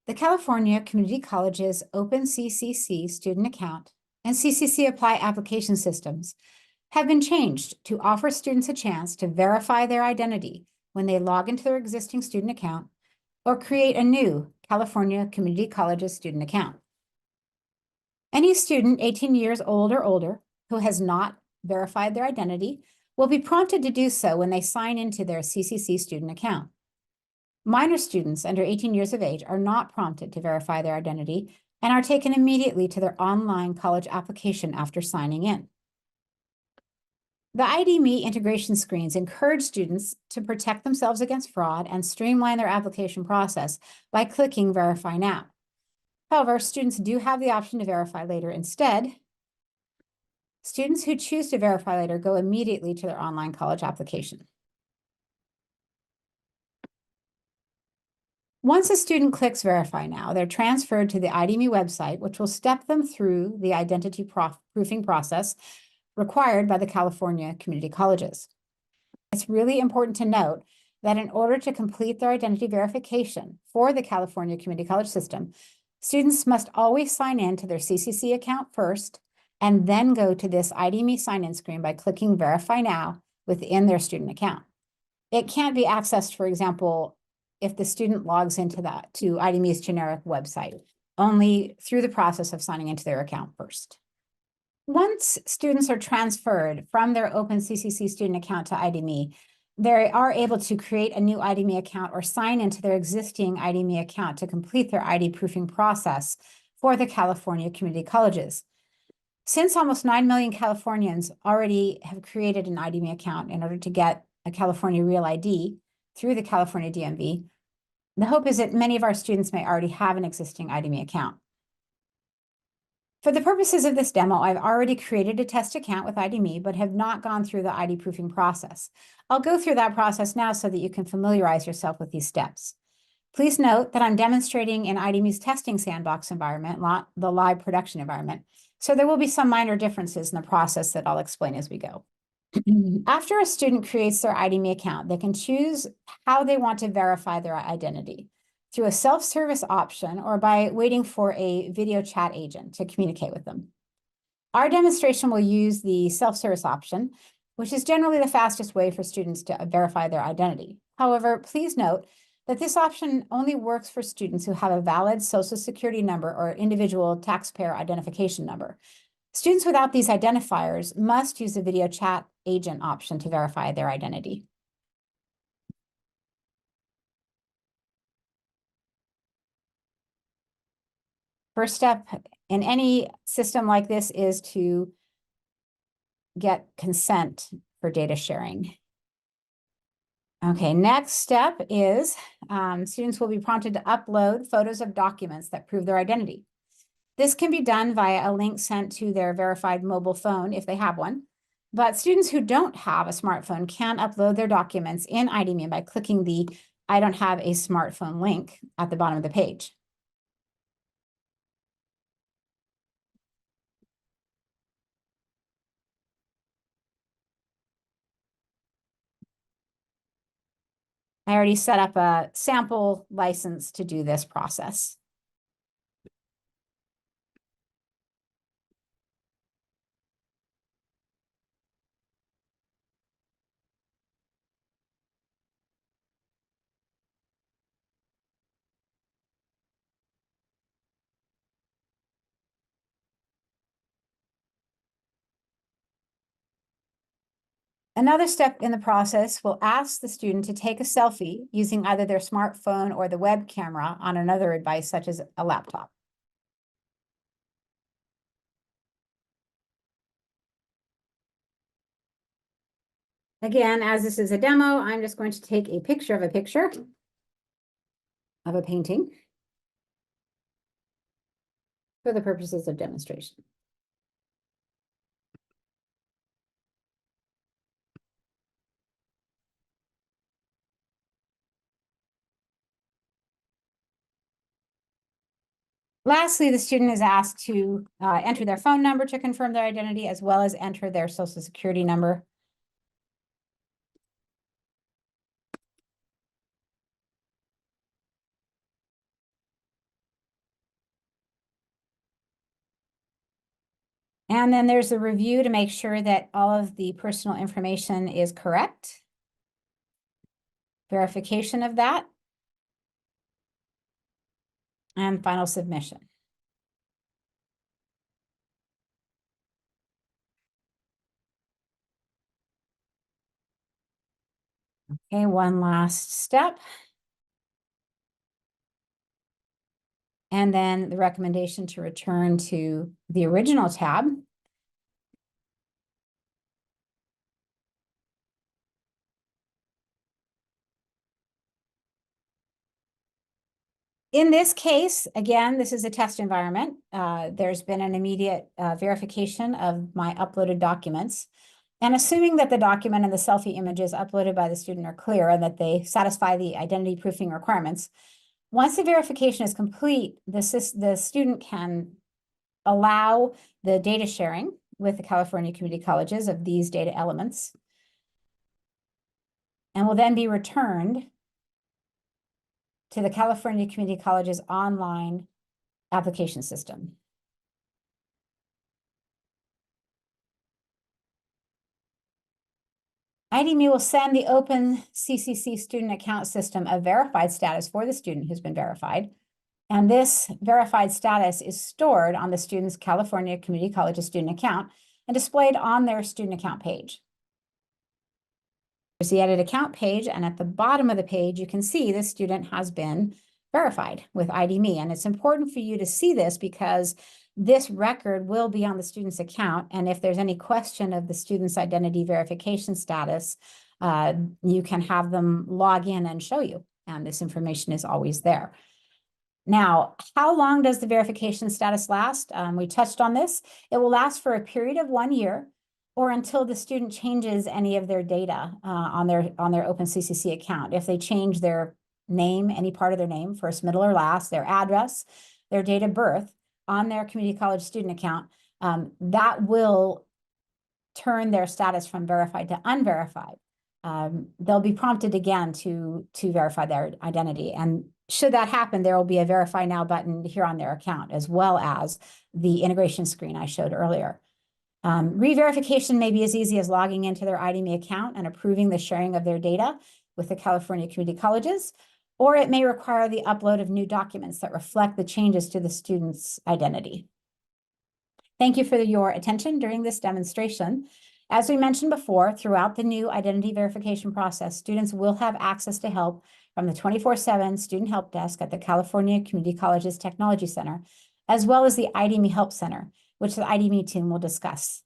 The California Community College's OpenCCC student account and CCC Apply application systems have been changed to offer students a chance to verify their identity when they log into their existing student account or create a new California Community College's student account. Any student 18 years old or older who has not verified their identity will be prompted to do so when they sign into their CCC student account. Minor students under 18 years of age are not prompted to verify their identity and are taken immediately to their online college application after signing in. The ID.me integration screens encourage students to protect themselves against fraud and streamline their application process by clicking Verify Now. However, students do have the option to verify later instead. Students who choose to verify later go immediately to their online college application. Once a student clicks Verify Now, they're transferred to the ID.me website, which will step them through the identity proofing process required by the California Community Colleges. It's really important to note that in order to complete their identity verification for the California Community College system, students must always sign in to their CCC account first and then go to this ID.me sign-in screen by clicking Verify Now within their student account. It can't be accessed, for example, if the student logs into to ID.me's generic website, only through the process of signing into their account first. Once students are transferred from their OpenCCC student account to ID.me, they are able to create a new ID.me account or sign into their existing ID.me account to complete their ID proofing process for the California Community Colleges. Since almost 9 million Californians already have created an ID.me account in order to get a California Real ID through the California DMV, the hope is that many of our students may already have an existing ID.me account. For the purposes of this demo, I've already created a test account with ID.me, but have not gone through the ID proofing process. I'll go through that process now so that you can familiarize yourself with these steps. Please note that I'm demonstrating in ID.me's testing sandbox environment, not the live production environment, so there will be some minor differences in the process that I'll explain as we go. After a student creates their ID.me account, they can choose how they want to verify their identity, through a self-service option or by waiting for a video chat agent to communicate with them. Our demonstration will use the self-service option, which is generally the fastest way for students to verify their identity. However, please note that this option only works for students who have a valid Social Security number or individual taxpayer identification number. Students without these identifiers must use the video chat agent option to verify their identity. First step in any system like this is to get consent for data sharing. Okay, next step is students will be prompted to upload photos of documents that prove their identity. This can be done via a link sent to their verified mobile phone if they have one, but students who don't have a smartphone can upload their documents in ID.me by clicking the I don't have a smartphone link at the bottom of the page. I already set up a sample license to do this process. Another step in the process will ask the student to take a selfie using either their smartphone or the web camera on another device, such as a laptop. Again, as this is a demo, I'm just going to take a picture of a painting for the purposes of demonstration. Lastly, the student is asked to enter their phone number to confirm their identity, as well as enter their Social Security number. And then there's a review to make sure that all of the personal information is correct. Verification of that. And final submission. Okay, one last step. And then the recommendation to return to the original tab. In this case, again, this is a test environment. There's been an immediate verification of my uploaded documents. And assuming that the document and the selfie images uploaded by the student are clear and that they satisfy the identity proofing requirements, once the verification is complete, the student can allow the data sharing with the California Community Colleges of these data elements and will then be returned to the California Community Colleges online application system. IDMe will send the Open CCC student account system a verified status for the student who's been verified. And this verified status is stored on the student's California Community Colleges student account and displayed on their student account page. There's the edit account page, and at the bottom of the page, you can see the student has been verified with IDMe. And it's important for you to see this because this record will be on the student's account. And if there's any question of the student's identity verification status, you can have them log in and show you. And this information is always there. Now, how long does the verification status last? We touched on this. It will last for a period of 1 year or until the student changes any of their data on their OpenCCC account. If they change their name, any part of their name, first, middle, or last, their address, their date of birth on their community college student account, that will turn their status from verified to unverified. They'll be prompted again to verify their identity. And should that happen, there will be a Verify Now button here on their account, as well as the integration screen I showed earlier. Re-verification may be as easy as logging into their IDMe account and approving the sharing of their data with the California Community Colleges, or it may require the upload of new documents that reflect the changes to the student's identity. Thank you for your attention during this demonstration. As we mentioned before, throughout the new identity verification process, students will have access to help from the 24/7 Student Help Desk at the California Community Colleges Technology Center, as well as the IDMe Help Center, which the IDMe team will discuss